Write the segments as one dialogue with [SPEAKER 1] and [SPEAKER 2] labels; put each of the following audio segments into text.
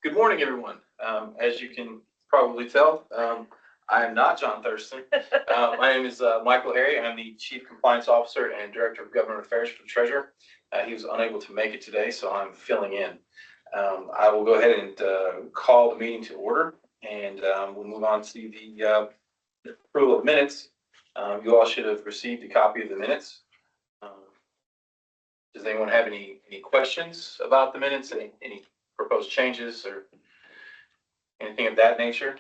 [SPEAKER 1] Good morning, everyone. As you can probably tell, I am not John Thurston. My name is Michael Harry. I'm the Chief Compliance Officer and Director of Government Affairs for the Treasurer. He was unable to make it today, so I'm filling in. I will go ahead and call the meeting to order, and we'll move on to the approval of minutes. You all should have received a copy of the minutes. Does anyone have any questions about the minutes? Any proposed changes or anything of that nature?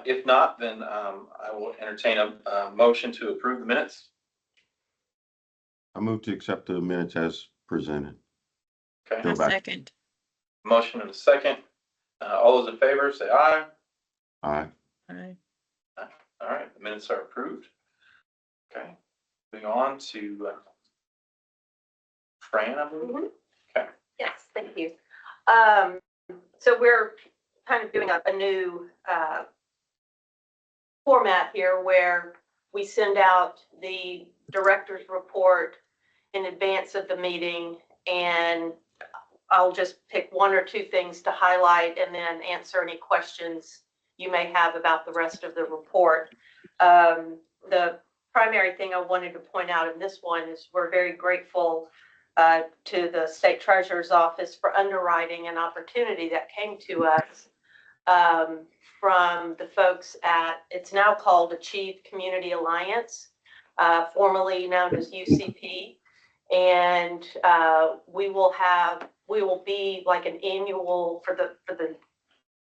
[SPEAKER 1] If not, then I will entertain a motion to approve the minutes.
[SPEAKER 2] I move to accept the minutes as presented.
[SPEAKER 1] Okay,
[SPEAKER 2] Go
[SPEAKER 3] A
[SPEAKER 2] back.
[SPEAKER 3] second.
[SPEAKER 1] motion and a second. All those in favor say aye.
[SPEAKER 2] Aye.
[SPEAKER 3] Aye.
[SPEAKER 1] All right, the minutes are approved. Okay, moving on to Fran, I believe.
[SPEAKER 4] Yes, thank you. So we're kind of doing a new format here where we send out the director's report in advance of the meeting, and I'll just pick one or two things to highlight and then answer any questions you may have about the rest of the report. The primary thing I wanted to point out in this one is we're very grateful to the State Treasurer's Office for underwriting an opportunity that came to us from the folks at, it's now called Achieve Community Alliance, formerly known as UCP. And we will be like an annual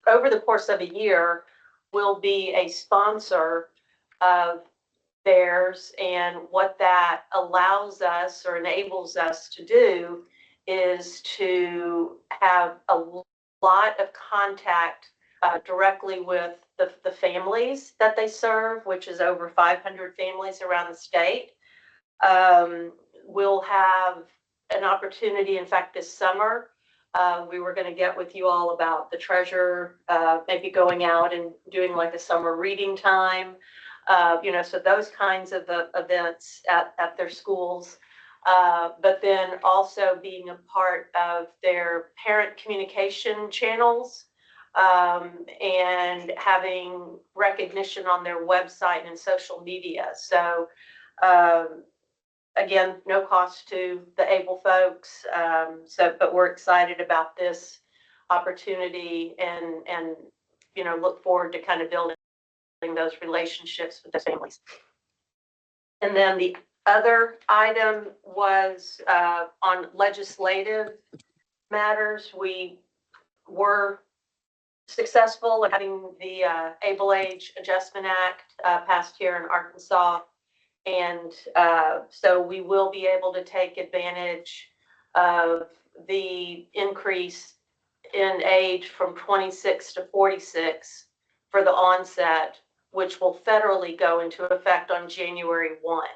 [SPEAKER 4] over the course of a year, we'll be a sponsor of theirs, and what that allows us or enables us to do is to have a lot of contact directly with the families that they serve, which is over 500 families around the state. We'll have an opportunity, in fact, this summer, we were going to get with you all about the treasurer, maybe going out and doing like a summer reading time. So those kinds of events at their schools, but then also being a part of their parent communication channels, and having recognition on their website and social media. So again, no cost to the able folks. But we're excited about this opportunity and look forward to kind of building those relationships with the families. And then the other item was on legislative matters. We were successful in having the Able Age Adjustment Act passed here in Arkansas. And so we will be able to take advantage of the increase in age from 26 to 46 for the onset, which will federally go into effect on January 1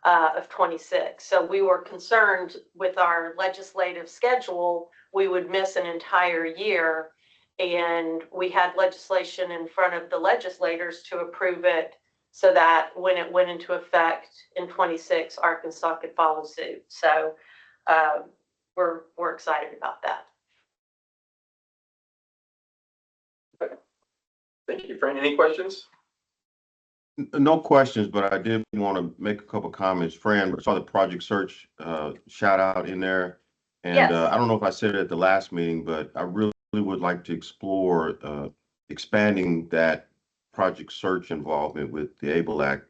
[SPEAKER 4] of 26. So we were concerned with our legislative schedule, we would miss an entire year. And we had legislation in front of the legislators to approve it so that when it went into effect in 26, Arkansas could follow suit. So we're excited about that.
[SPEAKER 1] Thank you, Fran. Any questions?
[SPEAKER 2] No questions, but I did want to make a couple comments. Fran, I saw the Project Search shout out in there. And
[SPEAKER 4] Yes.
[SPEAKER 2] I don't know if I said it at the last meeting, but I really would like to explore expanding that Project Search involvement with the ABLE Act.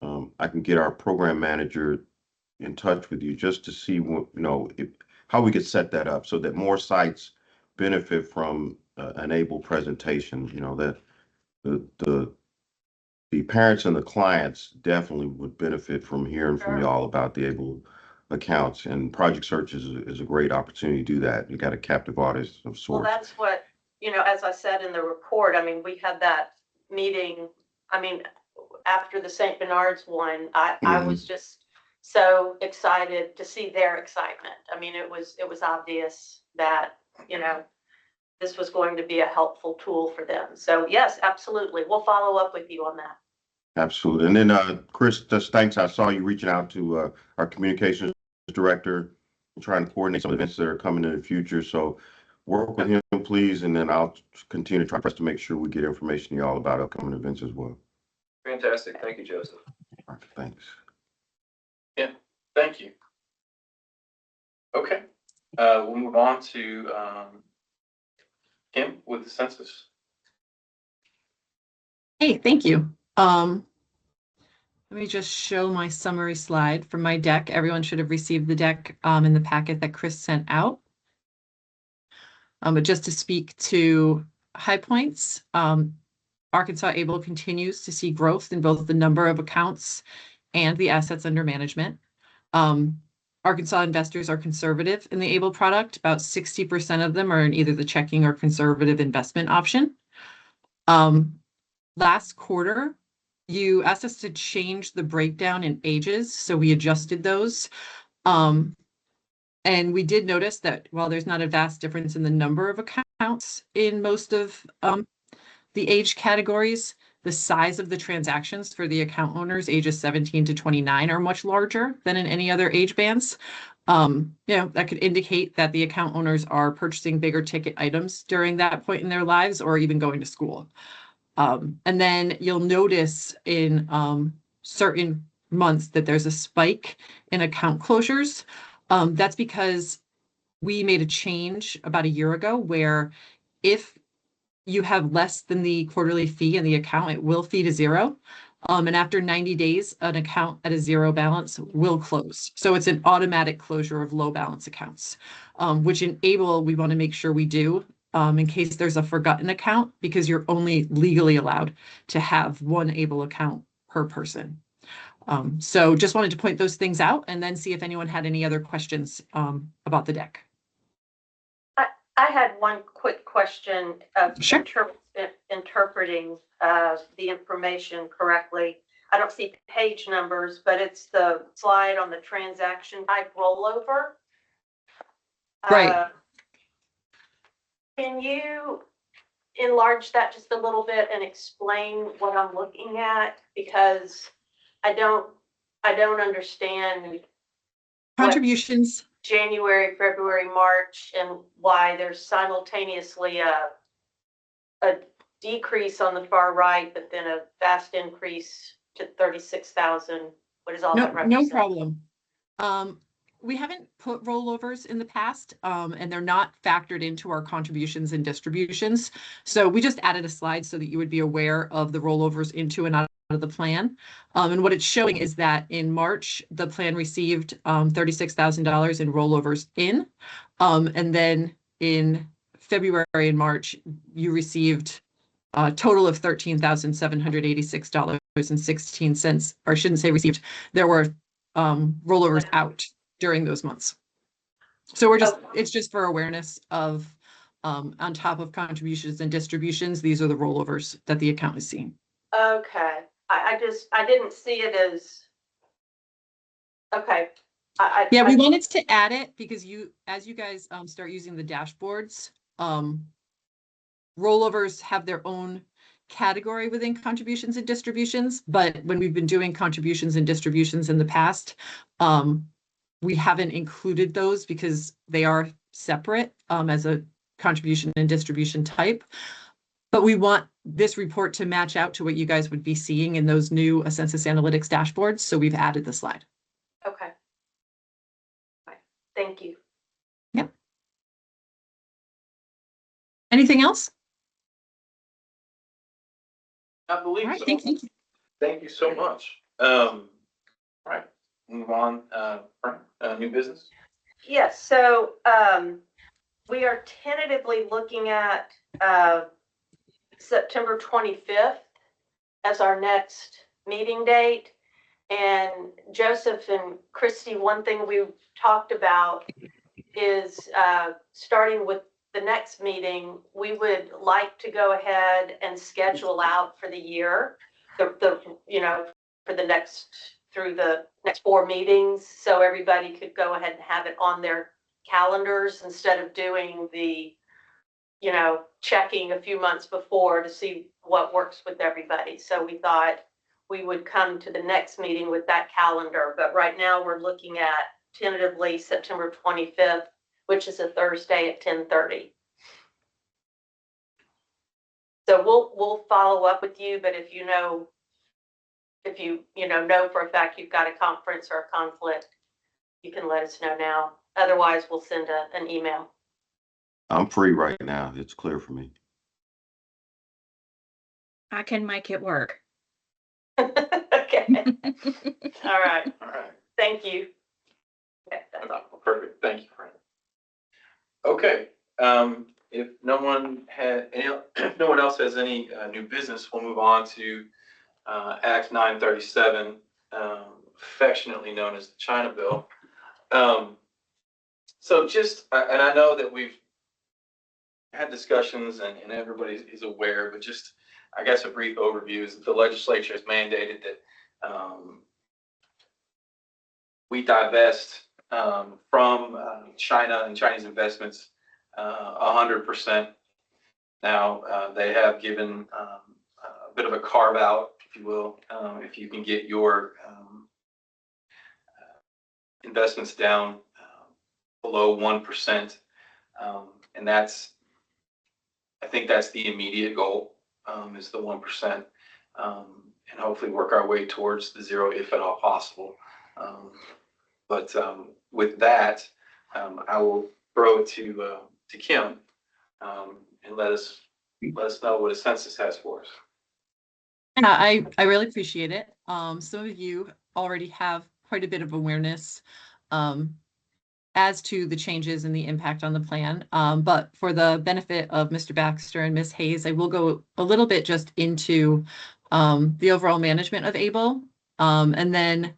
[SPEAKER 2] I can get our program manager in touch with you just to see what, how we could set that up so that more sites benefit from an ABLE presentation. That the parents and the clients definitely would benefit from hearing from y'all about the ABLE accounts, and Project Search is a great opportunity to do that. You got a captive audience of sorts.
[SPEAKER 4] Well, that's what, as I said in the report, we had that meeting, after the St. Bernard's one, I was just so excited to see their excitement. It was obvious that, this was going to be a helpful tool for them. So yes, absolutely. We'll follow up with you on that.
[SPEAKER 2] Absolutely. And then Chris, just thanks. I saw you reaching out to our communications director and trying to coordinate some events that are coming in the future. So work with him, please, and then I'll continue to try to make sure we get information to y'all about upcoming events as well.
[SPEAKER 1] Fantastic. Thank you, Joseph.
[SPEAKER 2] All right, thanks.
[SPEAKER 1] Thank you. Okay, we'll move on to Kim with the census.
[SPEAKER 3] Hey, thank you. Let me just show my summary slide from my deck. Everyone should have received the deck in the packet that Chris sent out. But just to speak to high points, Arkansas Able continues to see growth in both the number of accounts and the assets under management. Arkansas investors are conservative in the Able product. About 60% of them are in either the checking or conservative investment option. Last quarter, you asked us to change the breakdown in ages, so we adjusted those. And we did notice that while there's not a vast difference in the number of accounts in most of the age categories, the size of the transactions for the account owners ages 17 to 29 are much larger than in any other age bands. That could indicate that the account owners are purchasing bigger ticket items during that point in their lives or even going to school. And then you'll notice in certain months that there's a spike in account closures. That's because we made a change about a year ago where if you have less than the quarterly fee in the account, it will fee to zero. And after 90 days, an account at a zero balance will close. So it's an automatic closure of low balance accounts, which in Able, we want to make sure we do. In case there's a forgotten account, because you're only legally allowed to have one Able account per person. So just wanted to point those things out and then see if anyone had any other questions about the deck.
[SPEAKER 4] I had one quick question of
[SPEAKER 3] Sure.
[SPEAKER 4] interpreting the information correctly. I don't see page numbers, but it's the slide on the transaction type rollover.
[SPEAKER 3] Right.
[SPEAKER 4] Can you enlarge that just a little bit and explain what I'm looking at? Because I don't understand
[SPEAKER 3] Contributions.
[SPEAKER 4] January, February, March, and why there's simultaneously a decrease on the far right, but then a vast increase to 36,000. What is all that represent?
[SPEAKER 3] No problem. We haven't put rollovers in the past, and they're not factored into our contributions and distributions. So we just added a slide so that you would be aware of the rollovers into and out of the plan. And what it's showing is that in March, the plan received $36,000 in rollovers in. And then in February and March, you received a total of $13,786.16, or I shouldn't say received. There were rollovers out during those months. So it's just for awareness of, on top of contributions and distributions, these are the rollovers that the account is seeing.
[SPEAKER 4] Okay, I didn't see it as, okay.
[SPEAKER 3] We wanted to add it because as you guys start using the dashboards, rollovers have their own category within contributions and distributions, but when we've been doing contributions and distributions in the past, we haven't included those because they are separate as a contribution and distribution type. But we want this report to match out to what you guys would be seeing in those new Census Analytics dashboards. So we've added the slide.
[SPEAKER 4] Okay. Thank you.
[SPEAKER 3] Yep. Anything else?
[SPEAKER 1] I believe
[SPEAKER 3] All right,
[SPEAKER 1] so.
[SPEAKER 3] thank you.
[SPEAKER 1] Thank you so much. All right, move on. Frank, new business.
[SPEAKER 4] Yes, so we are tentatively looking at September 25th as our next meeting date. And Joseph and Christy, one thing we've talked about is starting with the next meeting, we would like to go ahead and schedule out for the year, for the next, through the next 4 meetings. So everybody could go ahead and have it on their calendars instead of doing the, checking a few months before to see what works with everybody. So we thought we would come to the next meeting with that calendar. But right now we're looking at tentatively September 25th, which is a Thursday at 10:30. So we'll follow up with you, but if you know for a fact you've got a conference or a conflict, you can let us know now. Otherwise, we'll send an email.
[SPEAKER 2] I'm free right now. It's clear for me.
[SPEAKER 5] I can make it work.
[SPEAKER 4] Okay. All right.
[SPEAKER 1] All right.
[SPEAKER 4] Thank you. Okay, that's all.
[SPEAKER 1] Perfect. Thank you, Fran. Okay. If no one if no one else has any new business, we'll move on to Act 937, affectionately known as the China Bill. So and I know that we've had discussions and everybody is aware, but just, I guess, a brief overview is that the legislature has mandated that we divest from China and Chinese investments 100%. Now, they have given a bit of a carve out, if you will, if you can get your investments down below 1%. And I think that's the immediate goal, is the 1%, and hopefully work our way towards the zero if at all possible. But with that, I will throw it to Kim, and let us know what a census has for us.
[SPEAKER 3] Yeah, I really appreciate it. Some of you already have quite a bit of awareness as to the changes and the impact on the plan. But for the benefit of Mr. Baxter and Ms. Hayes, I will go a little bit just into the overall management of ABLE, and then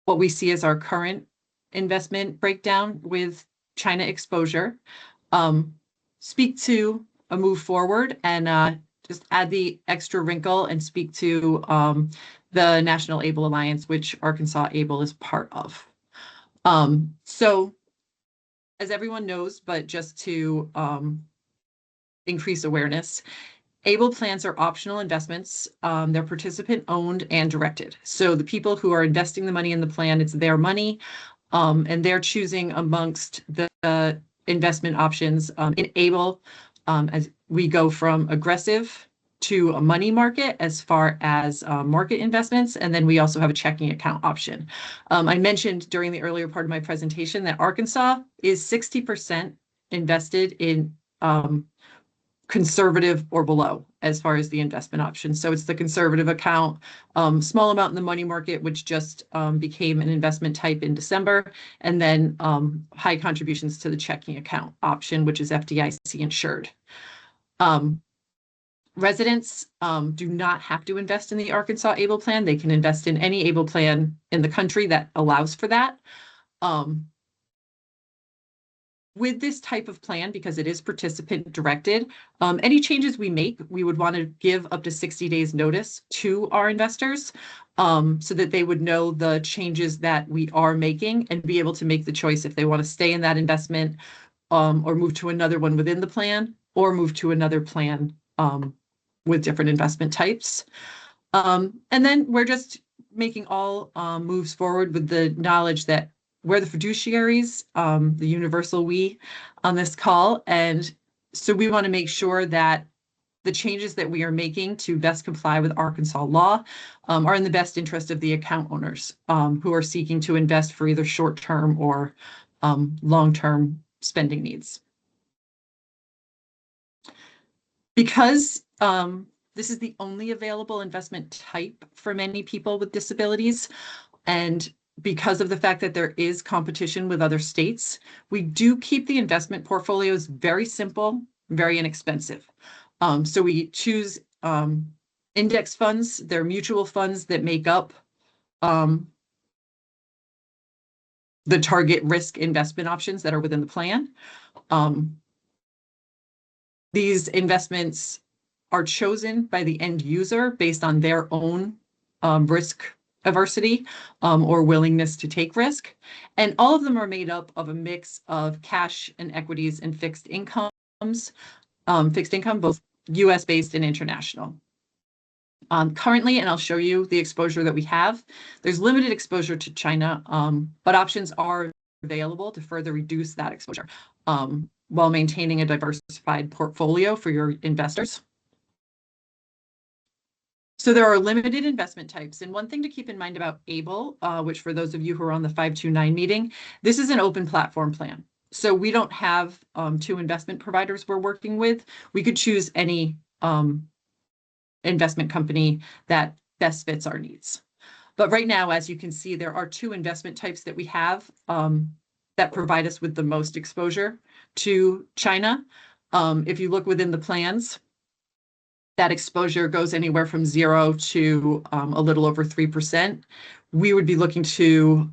[SPEAKER 3] what we see as our current investment breakdown with China exposure, speak to a move forward, and just add the extra wrinkle and speak to the National ABLE Alliance, which Arkansas ABLE is part of. So as everyone knows, but just to increase awareness, ABLE plans are optional investments. They're participant owned and directed. So the people who are investing the money in the plan, it's their money, and they're choosing amongst the investment options in ABLE, as we go from aggressive to a money market as far as market investments. And then we also have a checking account option. I mentioned during the earlier part of my presentation that Arkansas is 60% invested in conservative or below as far as the investment option. So it's the conservative account, small amount in the money market, which just became an investment type in December, and then high contributions to the checking account option, which is FDIC insured. Residents do not have to invest in the Arkansas ABLE plan. They can invest in any ABLE plan in the country that allows for that. With this type of plan, because it is participant directed, any changes we make, we would want to give up to 60 days notice to our investors, so that they would know the changes that we are making and be able to make the choice if they want to stay in that investment, or move to another one within the plan, or move to another plan with different investment types. And then we're just making all moves forward with the knowledge that we're the fiduciaries, the universal we on this call. And so we want to make sure that the changes that we are making to best comply with Arkansas law are in the best interest of the account owners who are seeking to invest for either short-term or long-term spending needs. Because this is the only available investment type for many people with disabilities, and because of the fact that there is competition with other states, we do keep the investment portfolios very simple, very inexpensive. So we choose index funds. They're mutual funds that make up the target risk investment options that are within the plan. These investments are chosen by the end user based on their own risk aversity or willingness to take risk. And all of them are made up of a mix of cash and equities and fixed income, both US based and international. Currently, and I'll show you the exposure that we have. There's limited exposure to China, but options are available to further reduce that exposure while maintaining a diversified portfolio for your investors. So there are limited investment types. And one thing to keep in mind about ABLE, which for those of you who are on the 529 meeting, this is an open platform plan. So we don't have two investment providers we're working with. We could choose any investment company that best fits our needs. But right now, as you can see, there are two investment types that we have that provide us with the most exposure to China. If you look within the plans, that exposure goes anywhere from 0 to a little over 3%. We would be looking to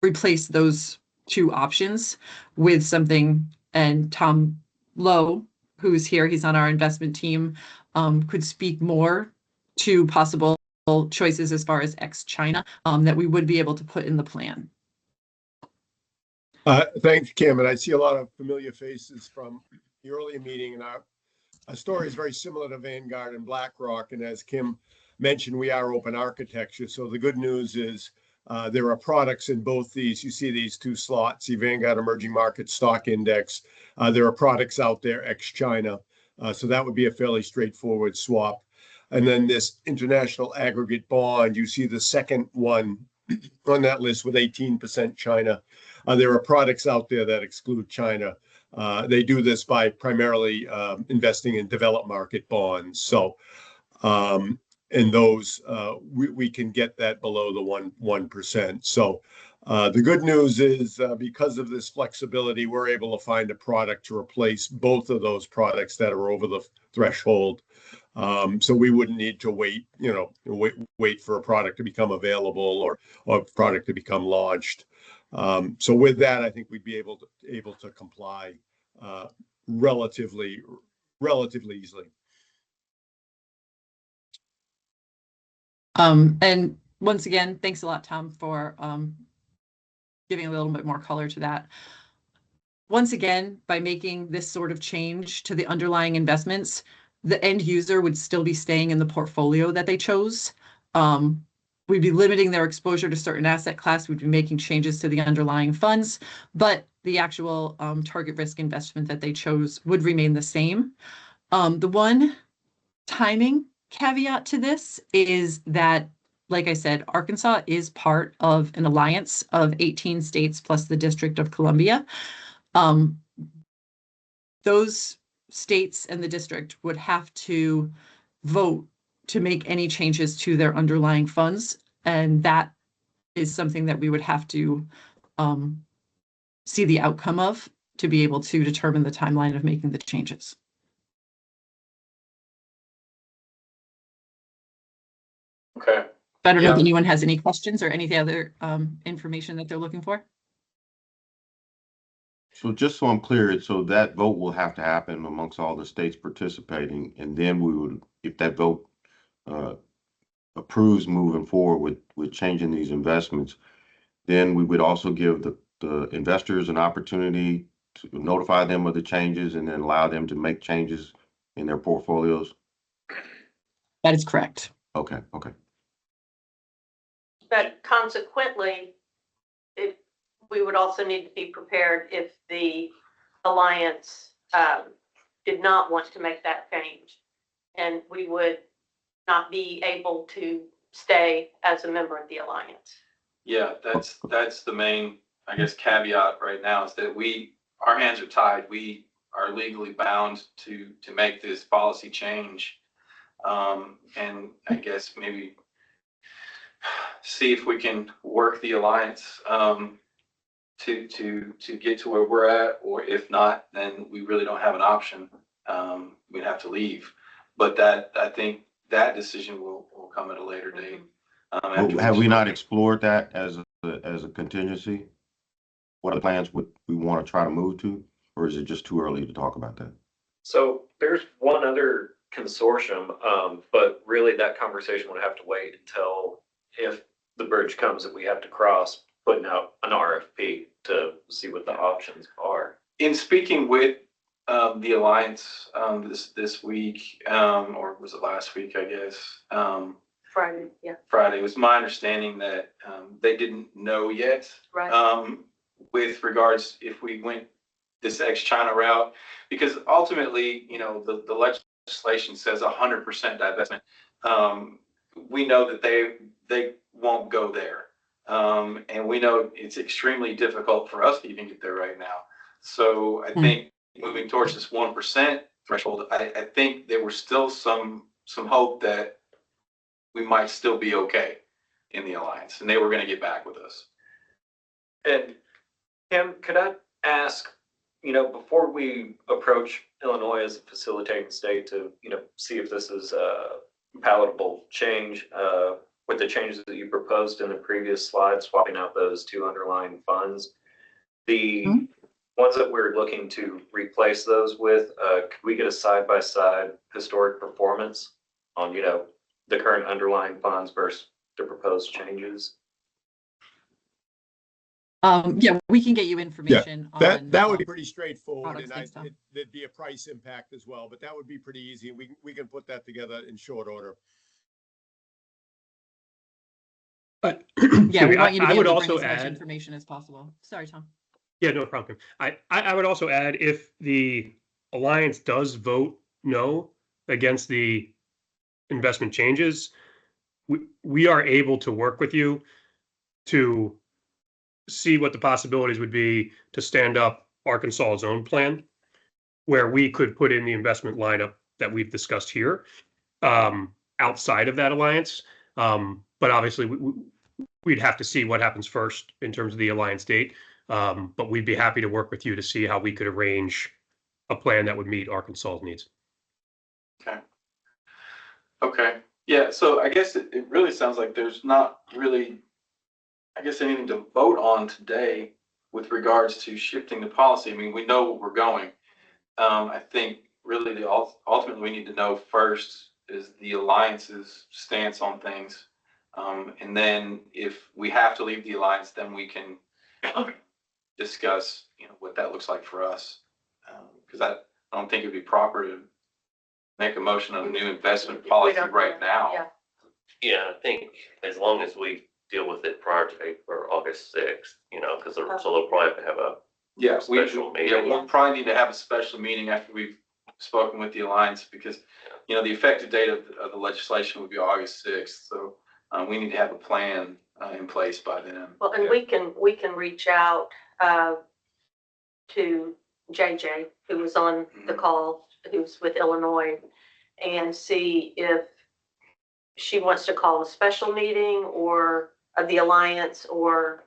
[SPEAKER 3] replace those two options with something, and Tom Lowe, who's here, he's on our investment team, could speak more to possible choices as far as ex-China that we would be able to put in the plan.
[SPEAKER 6] Thanks, Kim. And I see a lot of familiar faces from the earlier meeting, and our story is very similar to Vanguard and BlackRock. And as Kim mentioned, we are open architecture. So the good news is there are products in both these. You see these two slots, the Vanguard Emerging Market Stock Index. There are products out there ex-China. So that would be a fairly straightforward swap. And then this international aggregate bond, you see the second one on that list with 18% China. There are products out there that exclude China. They do this by primarily investing in developed market bonds. So in those, we can get that below the 1%. So the good news is because of this flexibility, we're able to find a product to replace both of those products that are over the threshold. So we wouldn't need to wait, wait for a product to become available or a product to become launched. So with that, I think we'd be able to comply relatively easily.
[SPEAKER 3] And once again, thanks a lot, Tom, for giving a little bit more color to that. Once again, by making this sort of change to the underlying investments, the end user would still be staying in the portfolio that they chose. We'd be limiting their exposure to certain asset class. We'd be making changes to the underlying funds, but the actual target risk investment that they chose would remain the same. The one timing caveat to this is that, like I said, Arkansas is part of an alliance of 18 states plus the District of Columbia. Those states and the district would have to vote to make any changes to their underlying funds. And that is something that we would have to see the outcome of to be able to determine the timeline of making the changes.
[SPEAKER 1] Okay.
[SPEAKER 3] I don't know if
[SPEAKER 1] Yeah.
[SPEAKER 3] anyone has any questions or any other information that they're looking for.
[SPEAKER 2] So just so I'm clear, so that vote will have to happen amongst all the states participating, and then we would, if that vote approves moving forward with changing these investments, then we would also give the investors an opportunity to notify them of the changes and then allow them to make changes in their portfolios.
[SPEAKER 3] That is correct.
[SPEAKER 2] Okay.
[SPEAKER 4] But consequently, we would also need to be prepared if the alliance did not want to make that change, and we would not be able to stay as a member of the alliance.
[SPEAKER 1] Yeah, that's the main, I guess, caveat right now is that our hands are tied. We are legally bound to make this policy change. And I guess maybe see if we can work the alliance to get to where we're at, or if not, then we really don't have an option. We'd have to leave. But I think that decision will come at a later date.
[SPEAKER 2] Have we not explored that as a contingency? What other plans would we want to try to move to, or is it just too early to talk about that?
[SPEAKER 7] So there's one other consortium, but really that conversation would have to wait until if the bridge comes that we have to cross, putting out an RFP to see what the options are.
[SPEAKER 1] In speaking with the Alliance, this week, or was it last week, I guess?
[SPEAKER 4] Friday, yeah,
[SPEAKER 1] Friday. It was my understanding that, they didn't know yet,
[SPEAKER 4] right.
[SPEAKER 1] with regards if we went this ex-China route, because ultimately, the legislation says 100% divestment. We know that they won't go there. And we know it's extremely difficult for us to even get there right now. So I think moving towards this 1% threshold, I think there was still some hope that we might still be okay in the alliance, and they were going to get back with us.
[SPEAKER 7] And Kim, could I ask, before we approach Illinois as a facilitating state to, see if this is a palatable change, with the changes that you proposed in the previous slide, swapping out those two underlying funds, the ones that we're looking to replace those with, could we get a side-by-side historic performance on, the current underlying funds versus the proposed changes?
[SPEAKER 3] Yeah, we can get you information on.
[SPEAKER 6] That would be pretty straightforward,
[SPEAKER 3] products.
[SPEAKER 6] and
[SPEAKER 3] Thanks, Tom.
[SPEAKER 6] there'd be a price impact as well, but that would be pretty easy. We can put that together in short order.
[SPEAKER 8] But
[SPEAKER 3] Yeah, we want you to
[SPEAKER 8] I
[SPEAKER 3] be
[SPEAKER 8] would
[SPEAKER 3] able to bring
[SPEAKER 8] also
[SPEAKER 3] as much
[SPEAKER 8] add,
[SPEAKER 3] information as possible. Sorry, Tom.
[SPEAKER 8] yeah, no problem. I would also add, if the alliance does vote no against the investment changes, we are able to work with you to see what the possibilities would be to stand up Arkansas's own plan, where we could put in the investment lineup that we've discussed here, outside of that alliance. But obviously, we'd have to see what happens first in terms of the alliance date. But we'd be happy to work with you to see how we could arrange a plan that would meet Arkansas's needs.
[SPEAKER 1] Okay. Yeah. So I guess it really sounds like there's not really, I guess, anything to vote on today with regards to shifting the policy. I mean, we know where we're going. I think really ultimately we need to know first is the alliance's stance on things. And then if we have to leave the alliance, then we can discuss, what that looks like for us. Because I don't think it'd be proper to make a motion on a new investment policy right now.
[SPEAKER 4] Yeah.
[SPEAKER 9] Yeah, I think as long as we deal with it prior to August 6th, because so they'll probably have to have a
[SPEAKER 1] Yeah,
[SPEAKER 9] special meeting.
[SPEAKER 1] we'll probably need to have a special meeting after we've spoken with the alliance, because, the effective date of the legislation would be August 6th. So we need to have a plan in place by then.
[SPEAKER 4] Well, and we can reach out to JJ, who was on the call, who's with Illinois, and see if she wants to call a special meeting or of the alliance, or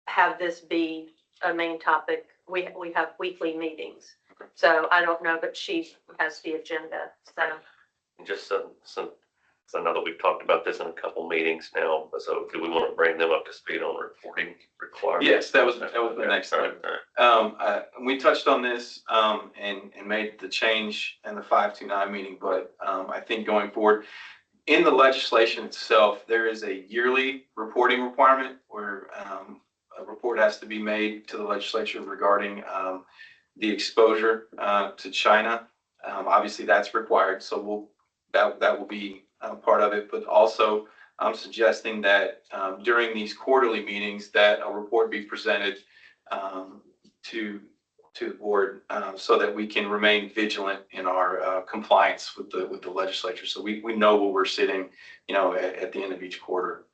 [SPEAKER 4] have this be a main topic. We have weekly meetings.
[SPEAKER 1] Okay.
[SPEAKER 4] So I don't know, but she has the agenda, so.
[SPEAKER 9] Just so I know that we've talked about this in a couple meetings now, but so do we want to bring them up to speed on reporting requirements?
[SPEAKER 1] Yes, that was the next thing.
[SPEAKER 9] All right.
[SPEAKER 1] We touched on this and made the change in the 529 meeting, but I think going forward, in the legislation itself, there is a yearly reporting requirement where a report has to be made to the legislature regarding the exposure to China. Obviously, that's required, so that will be part of it. But also, I'm suggesting that during these quarterly meetings, that a report be presented to the board so that we can remain vigilant in our compliance with the legislature. So we know where we're sitting, at the end of each quarter.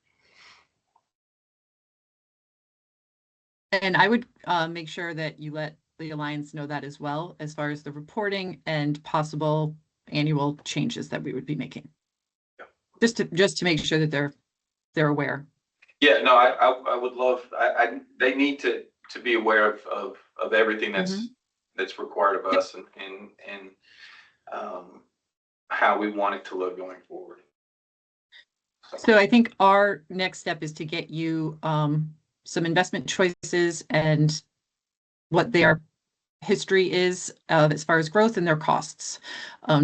[SPEAKER 3] And I would make sure that you let the Alliance know that as well, as far as the reporting and possible annual changes that we would be making.
[SPEAKER 1] Yeah.
[SPEAKER 3] Just to make sure that they're aware.
[SPEAKER 1] Yeah, no, I would love, they need to be aware of everything that's required of us and how we want it to look going forward.
[SPEAKER 3] So I think our next step is to get you some investment choices and what their history is as far as growth and their costs,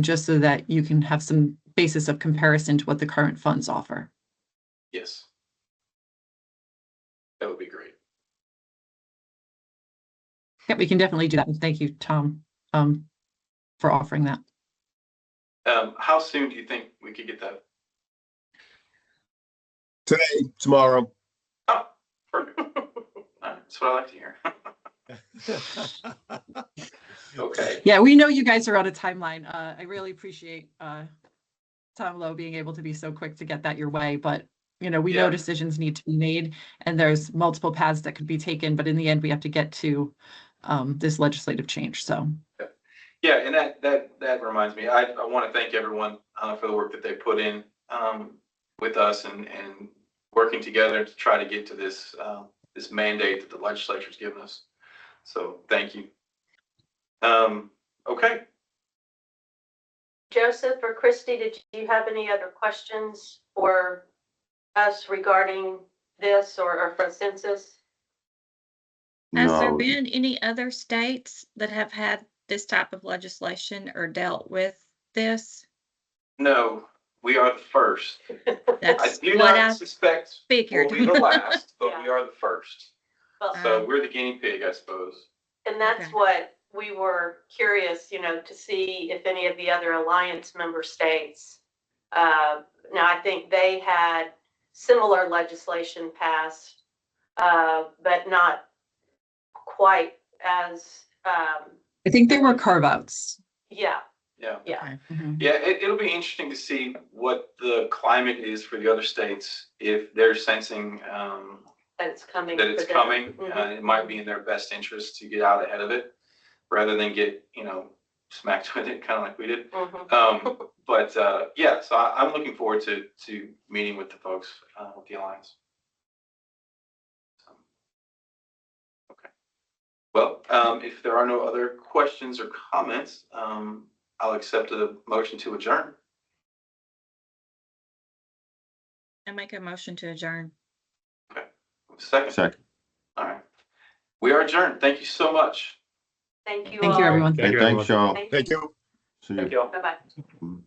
[SPEAKER 3] just so that you can have some basis of comparison to what the current funds offer.
[SPEAKER 1] Yes. That would be great.
[SPEAKER 3] Yeah, we can definitely do that. Thank you, Tom. for offering that.
[SPEAKER 1] How soon do you think we could get that?
[SPEAKER 6] Today, tomorrow.
[SPEAKER 1] Oh, perfect. That's what I like to hear. Okay.
[SPEAKER 3] Yeah, we know you guys are on a timeline. I really appreciate Tom Lowe being able to be so quick to get that your way, but we know
[SPEAKER 1] Yeah.
[SPEAKER 3] decisions need to be made and there's multiple paths that could be taken, but in the end, we have to get to this legislative change. So
[SPEAKER 1] Yeah, and that reminds me, I want to thank everyone for the work that they put in with us and working together to try to get to this this mandate that the legislature's given us. So thank you. Okay.
[SPEAKER 4] Joseph or Christy, did you have any other questions for us regarding this or for census?
[SPEAKER 5] Has there
[SPEAKER 2] No,
[SPEAKER 5] been any other states that have had this type of legislation or dealt with this?
[SPEAKER 1] No, we are the first. I
[SPEAKER 5] That's
[SPEAKER 1] do
[SPEAKER 5] what
[SPEAKER 1] not
[SPEAKER 5] I
[SPEAKER 1] suspect
[SPEAKER 5] figured.
[SPEAKER 1] we'll be the last, but we
[SPEAKER 4] Yeah.
[SPEAKER 1] are the first.
[SPEAKER 4] Well,
[SPEAKER 1] So we're the guinea pig, I suppose.
[SPEAKER 4] and that's
[SPEAKER 5] Okay.
[SPEAKER 4] what we were curious, to see if any of the other alliance member states. Now, I think they had similar legislation passed, but not quite as,
[SPEAKER 3] I think there were carve outs.
[SPEAKER 4] yeah,
[SPEAKER 1] Yeah.
[SPEAKER 4] yeah.
[SPEAKER 1] Yeah, it'll be interesting to see what the climate is for the other states if they're sensing
[SPEAKER 4] That it's coming.
[SPEAKER 1] that it's
[SPEAKER 4] for them.
[SPEAKER 1] coming.
[SPEAKER 4] Mhm.
[SPEAKER 1] It might be in their best interest to get out ahead of it rather than get, smacked with it, kind of like we did.
[SPEAKER 4] Mhm.
[SPEAKER 1] But yeah, so I'm looking forward to meeting with the folks with the Alliance. So, okay. Well, if there are no other questions or comments, I'll accept a motion to adjourn.
[SPEAKER 5] I make a motion to adjourn.
[SPEAKER 1] Second.
[SPEAKER 2] second.
[SPEAKER 1] All right. We are adjourned. Thank you so much.
[SPEAKER 4] Thank you
[SPEAKER 3] Thank
[SPEAKER 4] all.
[SPEAKER 3] you, everyone.
[SPEAKER 2] Hey,
[SPEAKER 8] you,
[SPEAKER 2] thanks, y'all.
[SPEAKER 4] Thank
[SPEAKER 6] Thank
[SPEAKER 4] you.
[SPEAKER 6] you.
[SPEAKER 2] See
[SPEAKER 7] Thank
[SPEAKER 2] you.
[SPEAKER 7] you all.
[SPEAKER 4] Bye-bye.